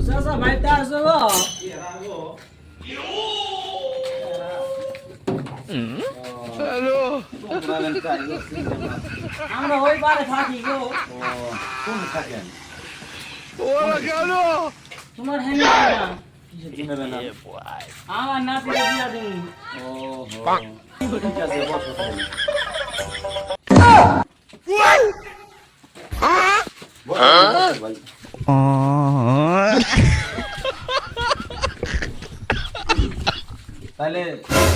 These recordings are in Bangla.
চাচা ভাইটা আছে গো হ্যালো আমরা ওই পারে থাকি গো কোন থাকেন ওরা কেন তোমার হ্যাঁ না আমার নাতিরে বিয়া দিন ঠিক আছে বসো তাহলে। বসো, ভাই। তাহলে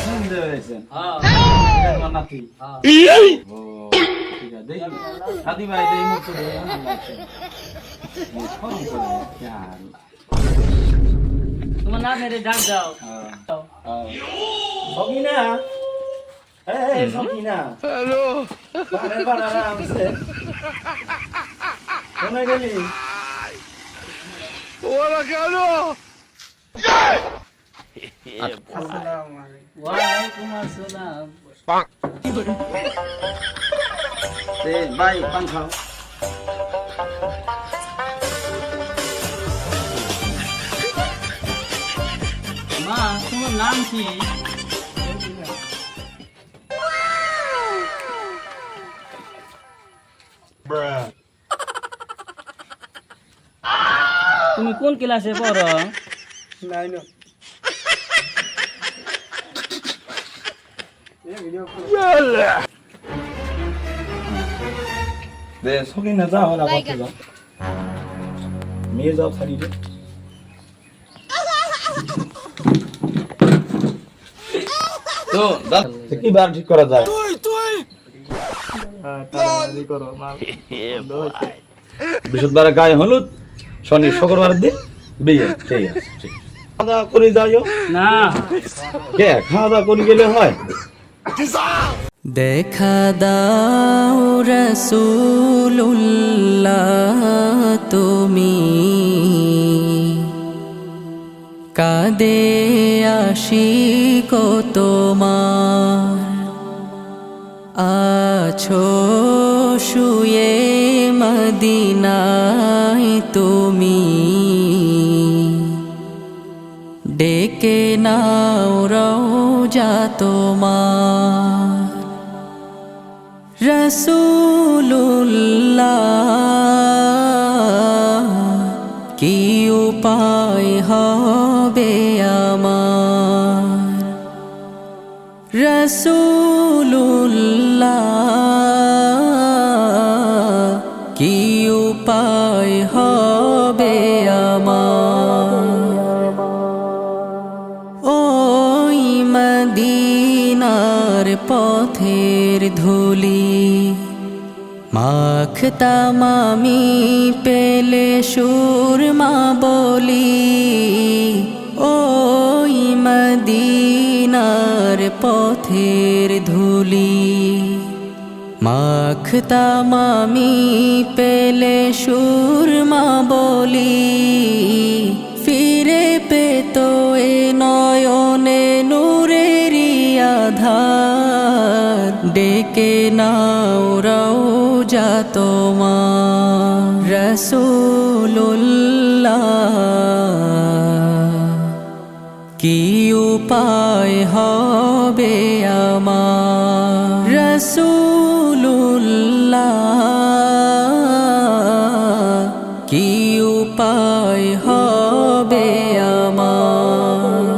শুনতে পেরেছেন এটা তোমার নাতি ও ঠিক আছে দেখি দাদি ভাই এই মুহূর্তে দেখি আমার লাগছে ফোন করে यार তোমার নাতিরে ডাক দাও সকিনা এই সকিনা হ্যালো বারে বারে আরামসে কোনে গেলি ওরা কেন ওয়ালাইকুম আসসালাম তে ভাই পান খাও মা তোমার নাম কি তুমি কোন ক্লাসে পড়ো নাইন দে সকিনা যাও না বাকি যাও মেয়ে যাও খালি রে তো কি বার ঠিক করা যায় বৃহস্পতিবার গায়ে হলুদ শনি শুক্রবার দিন বিয়ে ঠিক আছে ঠিক খাওয়া দাওয়া করে যাইও না কে খাওয়া দাওয়া করে গেলে হয় দেখা দাও রাসূলুল্লাহ তুমি কাঁদে আশিক তোমার আছো শুয়ে মদিনায় তুমি ডেকে নাও রওজা তোমার রাসূলুল্লাহ কি উপায় হবে আমার রাসূলুল্লাহ কি উপায় হবে আমার ওই মদিনার পথের ধুলি মাখতাম আমি পেলে সুরমা বলি ওই মদিনার পথের ধুলি মাখতাম আমি পেলে সুরমা বলি ফিরে পেত এ নয়নে নূরেরি আধার ডেকে নাও রওজা তোমার রাসূলুল্লাহ কি উপায় হবে আমার রাসূলুল্লাহ কি উপায় হবে আমার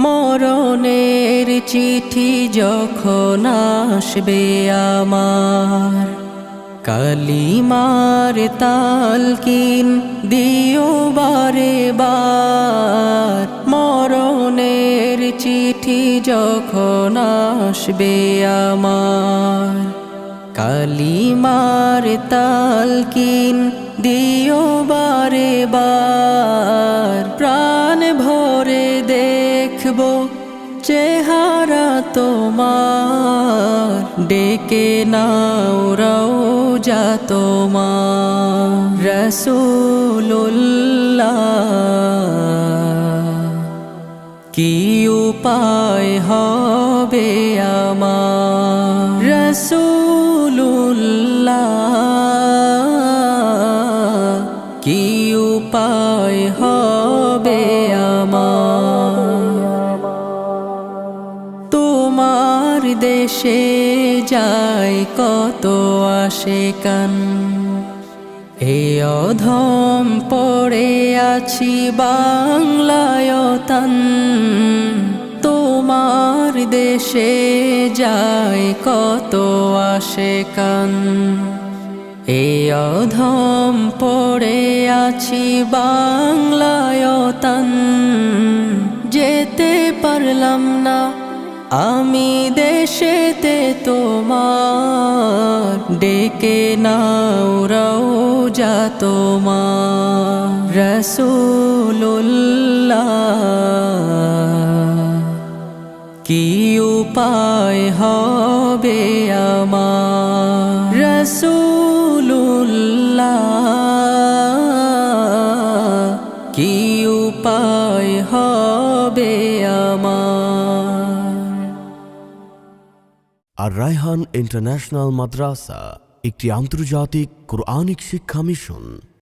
মরণের চিঠি যখন আসবে আমার কালিমার তালকিন দিও বারে বার মরণের চিঠি যখন আসবে আমার কালিমার তালকিন দিও বারে বার প্রাণ ভরে দেখবো চেহারা তোমার ডেকে নাও রওজা তোমার রাসূলুল্লাহ কি উপায় হবে আমার রাসূলুল্লাহ কি উপায় হবে আমার তোমার দেশে যায় কত আশিকান এ অধম পড়ে আছি বাংলায়তন তোমার দেশে যায় কত আশিকান এ অধম পড়ে আছি বাংলায়তন যেতে পারলাম না আমি দেশেতে তোমার ডেকে নাও রওজা তোমার রাসূলুল্লাহ কি উপায় হবে আমার রাসূলুল্লাহ কি উপায় হবে আমার আর রায়হান ইন্টারন্যাশনাল মাদ্রাসা একটি আন্তর্জাতিক কোরআনিক শিক্ষা মিশন।